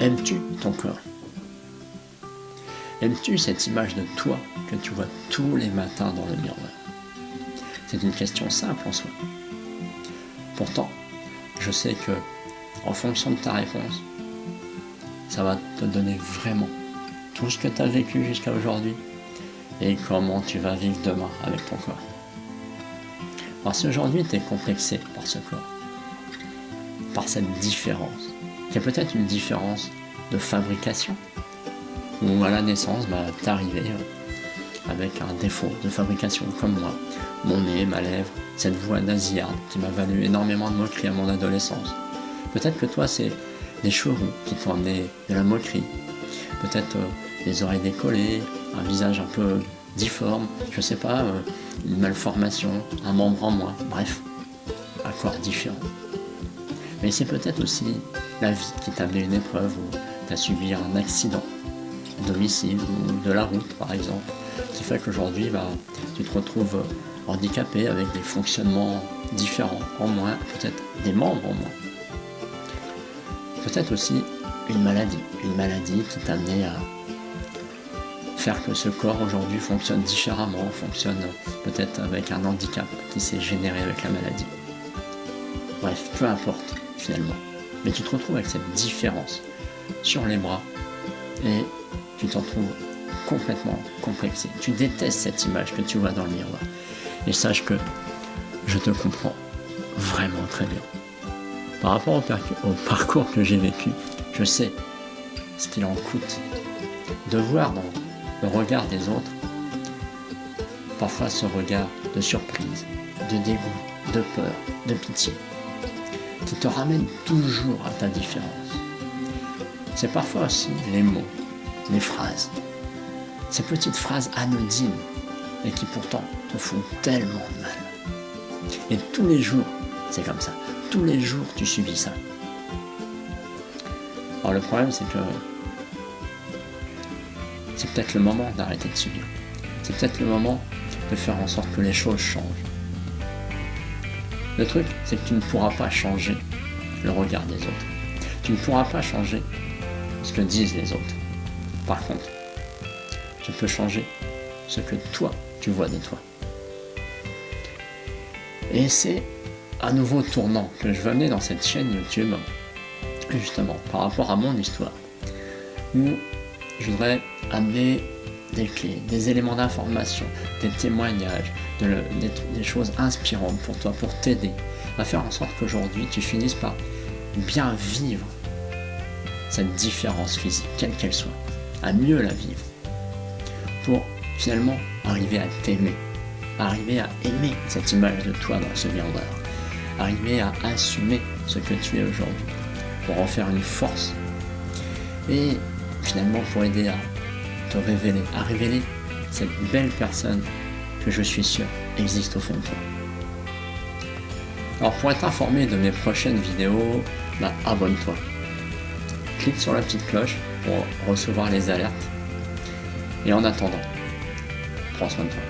Aimes-tu ton corps? Aimes-tu cette image de toi que tu vois tous les matins dans le miroir? C'est une question simple en soi. Pourtant, je sais que, en fonction de ta réponse, ça va te donner vraiment tout ce que tu as vécu jusqu'à aujourd'hui et comment tu vas vivre demain avec ton corps. Alors si aujourd'hui tu es complexé par ce corps, par cette différence, qui est peut-être une différence de fabrication, ou à la naissance, t'es arrivé avec un défaut de fabrication comme moi, mon nez, ma lèvre, cette voix nasillarde qui m'a valu énormément de moqueries à mon adolescence. Peut-être que toi c'est des cheveux roux qui t'ont amené de la moquerie, peut-être des oreilles décollées, un visage un peu difforme, je sais pas, une malformation, un membre en moins, bref, un corps différent. Mais c'est peut-être aussi la vie qui t'a amené une épreuve où tu as subi un accident domicile ou de la route par exemple, qui fait qu'aujourd'hui tu te retrouves handicapé avec des fonctionnements différents, en moins, peut-être des membres en moins. Peut-être aussi une maladie qui t'a amené à faire que ce corps aujourd'hui fonctionne différemment, fonctionne peut-être avec un handicap qui s'est généré avec la maladie. Bref, peu importe finalement, mais tu te retrouves avec cette différence sur les bras et tu t'en trouves complètement complexé. Tu détestes cette image que tu vois dans le miroir. Et sache que je te comprends vraiment très bien. Par rapport au parcours que j'ai vécu, je sais ce qu'il en coûte de voir dans le regard des autres parfois ce regard de surprise, de dégoût, de peur, de pitié, qui te ramène toujours à ta différence. C'est parfois aussi les mots, les phrases, ces petites phrases anodines et qui pourtant te font tellement mal. Et tous les jours, c'est comme ça. Tous les jours, tu subis ça. Alors le problème, c'est que c'est peut-être le moment d'arrêter de subir. C'est peut-être le moment de faire en sorte que les choses changent. Le truc, c'est que tu ne pourras pas changer le regard des autres. Tu ne pourras pas changer ce que disent les autres. Par contre, tu peux changer ce que toi, tu vois de toi. Et c'est un nouveau tournant que je veux amener dans cette chaîne YouTube, justement, par rapport à mon histoire, où je voudrais amener des clés, des éléments d'information, des témoignages, des choses inspirantes pour toi, pour t'aider à faire en sorte qu'aujourd'hui, tu finisses par bien vivre cette différence physique, quelle qu'elle soit, à mieux la vivre, pour finalement arriver à t'aimer, arriver à aimer cette image de toi dans ce miroir, arriver à assumer ce que tu es aujourd'hui, pour en faire une force, et finalement pour aider à te révéler, à révéler cette belle personne que je suis sûr existe au fond de toi. Alors pour être informé de mes prochaines vidéos, abonne-toi. Clique sur la petite cloche pour recevoir les alertes. Et en attendant, prends soin de toi.